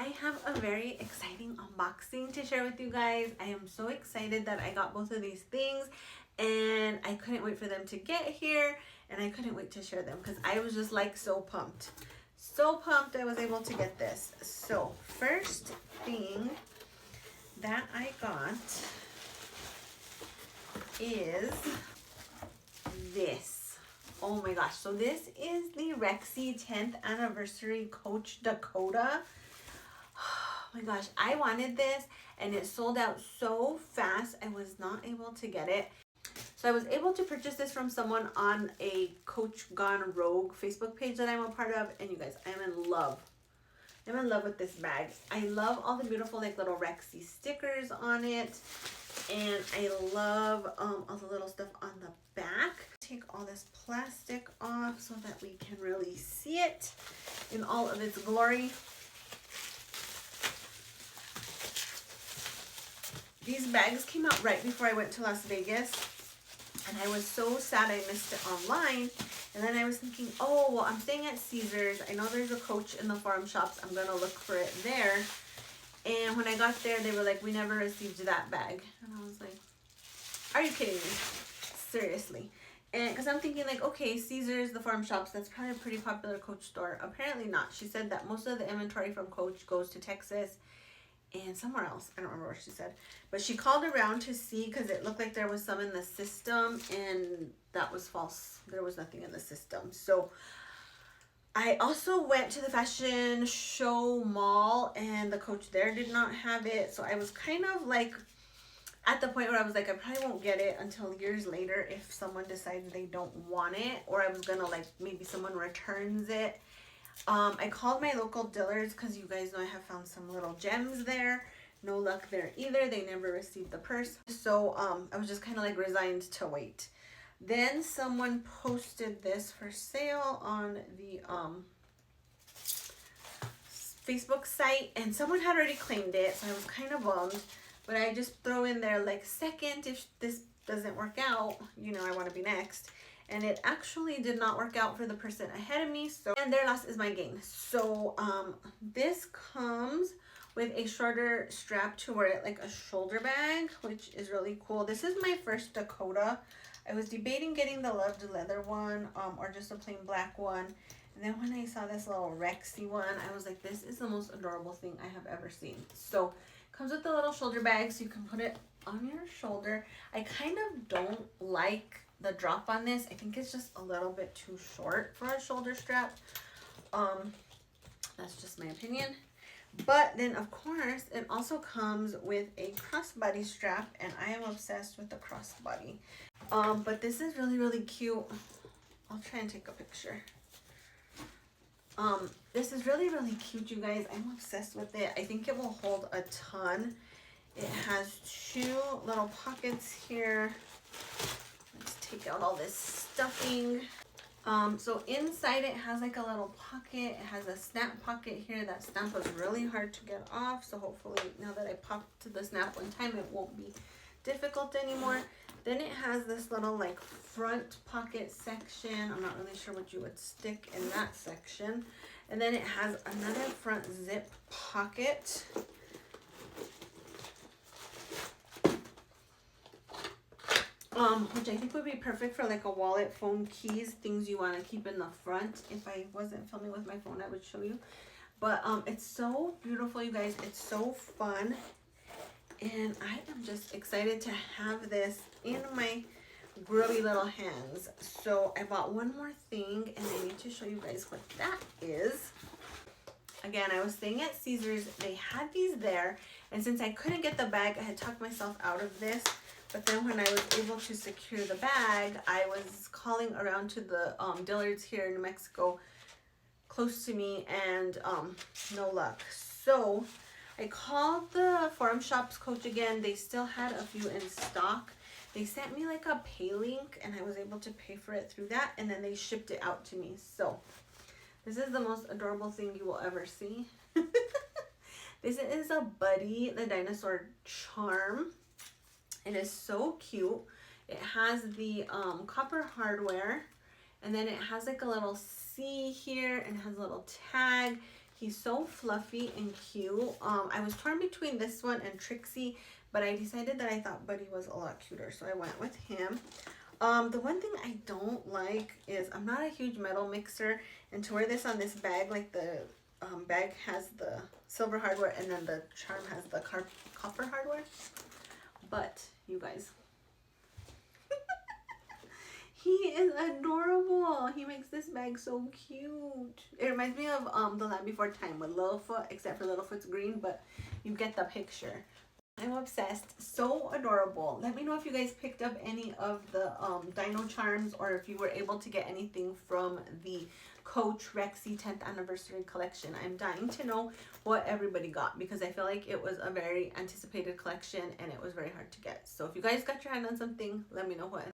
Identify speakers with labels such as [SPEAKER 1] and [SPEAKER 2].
[SPEAKER 1] I have a very exciting unboxing to share with you guys. I am so excited that I got both of these things and I couldn't wait for them to get here and I couldn't wait to share them because I was just like so pumped. So pumped I was able to get this. So first thing that I got is this. Oh my gosh, so this is the Rexy 10th anniversary Coach Dakota. Oh my gosh, I wanted this and it sold out so fast. I was not able to get it. So I was able to purchase this from someone on a Coach Gone Rogue Facebook page that I'm a part of. And you guys, I'm in love. I'm in love with this bag. I love all the beautiful like little Rexy stickers on it. And I love all the little stuff on the back. Take all this plastic off so that we can really see it in all of its glory. These bags came out right before I went to Las Vegas. And I was so sad I missed it online. And then I was thinking, oh, well, I'm staying at Caesars. I know there's a Coach in the Forum Shops. I'm going to look for it there. And when I got there, they were like, we never received that bag. And I was like, are you kidding me? Seriously. And because I'm thinking like, okay, Caesars, the Forum Shops, that's probably a pretty popular Coach store. Apparently not. She said that most of the inventory from Coach goes to Texas and somewhere else. I don't remember what she said. But she called around to see because it looked like there was some in the system and that was false. There was nothing in the system. So I also went to the fashion show mall and the Coach there did not have it. So I was kind of like at the point where I was like, I probably won't get it until years later if someone decides they don't want it, or I was gonna like maybe someone returns it. I called my local Dillard's because you guys know I have found some little gems there. No luck there either. They never received the purse. So I was just kind of like resigned to wait. Then someone posted this for sale on the Facebook site and someone had already claimed it. So I was kind of bummed. But I just throw in there like second if this doesn't work out, you know, I want to be next. And it actually did not work out for the person ahead of me. So, and their loss is my gain. So this comes with a shorter strap to wear it like a shoulder bag, which is really cool. This is my first Dakota. I was debating getting the loved leather one or just a plain black one. And then when I saw this little Rexy one, I was like, this is the most adorable thing I have ever seen. So comes with the little shoulder bag so you can put it on your shoulder. I kind of don't like the drop on this. I think it's just a little bit too short for a shoulder strap. That's just my opinion. But then of course it also comes with a crossbody strap and I am obsessed with the crossbody. But this is really, really cute. I'll try and take a picture. This is really, really cute, you guys. I'm obsessed with it. I think it will hold a ton. It has two little pockets here. Let's take out all this stuffing. So inside it has like a little pocket. It has a snap pocket here. That snap was really hard to get off. So hopefully now that I popped the snap one time, it won't be difficult anymore. Then it has this little like front pocket section. I'm not really sure what you would stick in that section. And then it has another front zip pocket. Which I think would be perfect for like a wallet, phone, keys, things you want to keep in the front. If I wasn't filming with my phone, I would show you. But it's so beautiful, you guys. It's so fun. And I am just excited to have this in my grubby little hands. So I bought one more thing and I need to show you guys what that is. Again, I was staying at Caesars. They had these there. And since I couldn't get the bag, I had talked myself out of this. But then when I was able to secure the bag, I was calling around to the Dillard's here in New Mexico, close to me, and no luck. So I called the Forum Shops Coach again. They still had a few in stock. They sent me like a pay link and I was able to pay for it through that, and then they shipped it out to me. So this is the most adorable thing you will ever see. This is a Buddy the Dinosaur charm. It is so cute. It has the copper hardware, and then it has like a little C here and it has a little tag. He's so fluffy and cute. I was torn between this one and Trixie, but I decided that I thought Buddy was a lot cuter, so I went with him. The one thing I don't like is I'm not a huge metal mixer, and to wear this on this bag, like the bag has the silver hardware and then the charm has the copper hardware. But you guys, he is adorable. He makes this bag so cute. It reminds me of The Land Before Time with Littlefoot, except for Littlefoot's green, but you get the picture. I'm obsessed. So adorable. Let me know if you guys picked up any of the dino charms, or if you were able to get anything from the Coach Rexy 10th anniversary collection. I'm dying to know what everybody got, because I feel like it was a very anticipated collection and it was very hard to get. So if you guys got your hand on something, let me know what